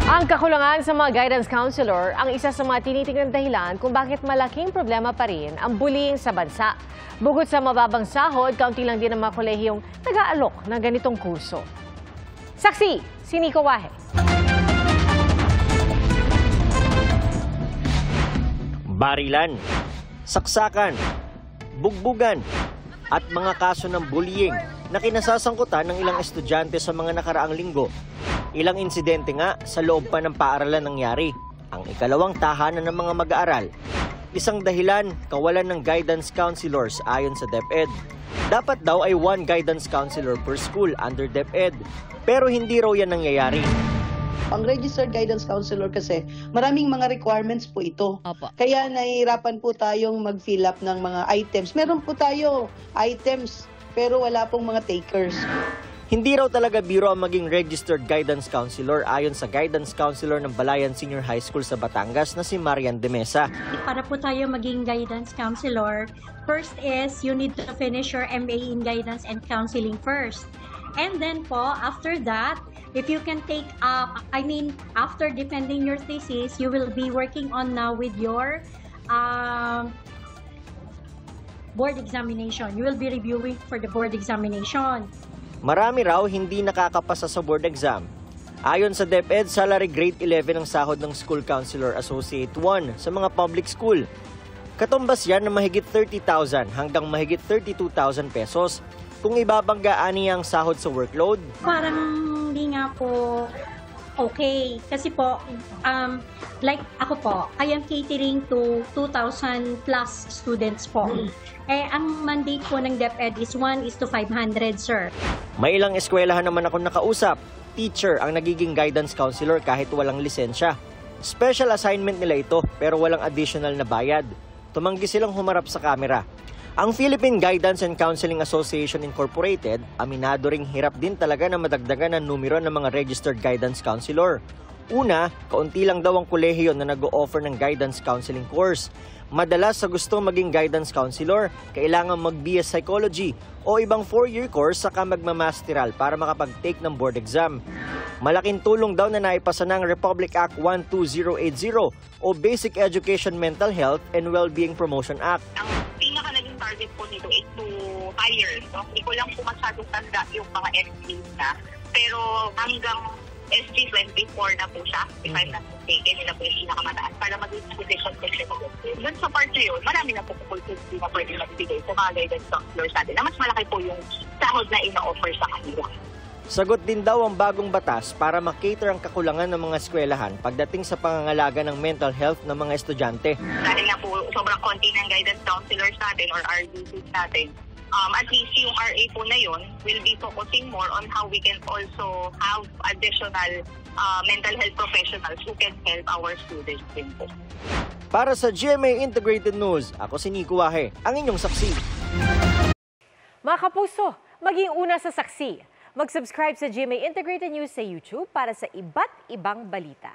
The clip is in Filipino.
Ang kakulangan sa mga guidance counselor ang isa sa mga tinitingnan dahilan kung bakit malaking problema pa rin ang bullying sa bansa. Bukod sa mababang sahod, kaunti lang din ang mga kolehiyong nag-aalok ng ganitong kurso. Saksi, si Nico Wahe. Barilan, saksakan, bugbugan, at mga kaso ng bullying na kinasasangkutan ng ilang estudyante sa mga nakaraang linggo. Ilang insidente nga sa loob pa ng paaralan nangyari. Ang ikalawang tahanan ng mga mag-aaral. Isang dahilan, kawalan ng guidance counselors ayon sa DepEd. Dapat daw ay 1 guidance counselor per school under DepEd. Pero hindi raw yan nangyayari. Ang registered guidance counselor kasi, maraming mga requirements po ito. Opo. Kaya nahihirapan po tayong mag-fill up ng mga items. Meron po tayo items, pero wala pong mga takers. Hindi raw talaga biro ang maging registered guidance counselor ayon sa guidance counselor ng Balayan Senior High School sa Batangas na si Marian De Mesa. Para po tayo maging guidance counselor, first is you need to finish your MA in guidance and counseling first. And then po, after that, if you can take up, after defending your thesis, you will be working on now with your board examination. You will be reviewing for the board examination. Marami raw hindi nakakapasa sa board exam. Ayon sa DepEd, salary grade 11 ang sahod ng School Counselor Associate 1 sa mga public school. Katumbas yan na mahigit 30,000 hanggang mahigit 32,000 pesos. Kung ibabanggaan niya ang sahod sa workload, Parang hindi nga po okay. Kasi po, like ako po, I am catering to 2,000 plus students po. Ang mandate po ng DepEd is 1:500, sir. may ilang eskwelahan naman akong nakausap. Teacher ang nagiging guidance counselor kahit walang lisensya. Special assignment nila ito pero walang additional na bayad. Tumanggi silang humarap sa kamera. Ang Philippine Guidance and Counseling Association Incorporated, aminado ring hirap din talaga na madagdagan ang numero ng mga registered guidance counselor. Una, kaunti lang daw ang kolehiyo na nag-o-offer ng guidance counseling course. Madalas sa gustong maging guidance counselor, kailangan mag-BS Psychology o ibang 4-year course saka magmamasteral para makapag-take ng board exam. Malaking tulong daw na naipasa ng Republic Act 12080 o Basic Education Mental Health and Wellbeing Promotion Act. Ang pinaka naging target po nito is to hire. So, hindi ko lang po masyadong tanda yung mga SGs na. Pero hanggang SG24 na po siya, if I'm not mistaken, yun na po yung pinakamataas para maging position technical. Doon sa part na yun, marami na po hindi na pwede magbigay sa mga guidance counselors natin na mas malaki po yung sahod na ina-offer sa kanila. Sagot din daw ang bagong batas para makater ang kakulangan ng mga eskwelahan pagdating sa pangangalaga ng mental health ng mga estudyante. Dahil na po sobrang konti ng guidance counselors natin or RDCs natin, at least yung RA po na yun will be focusing more on how we can also have additional mental health professionals who can help our students din po. Para sa GMA Integrated News, ako si Nico Wahe, ang inyong saksi. Mga kapuso, maging una sa saksi. Mag-subscribe sa GMA Integrated News sa YouTube para sa iba't ibang balita.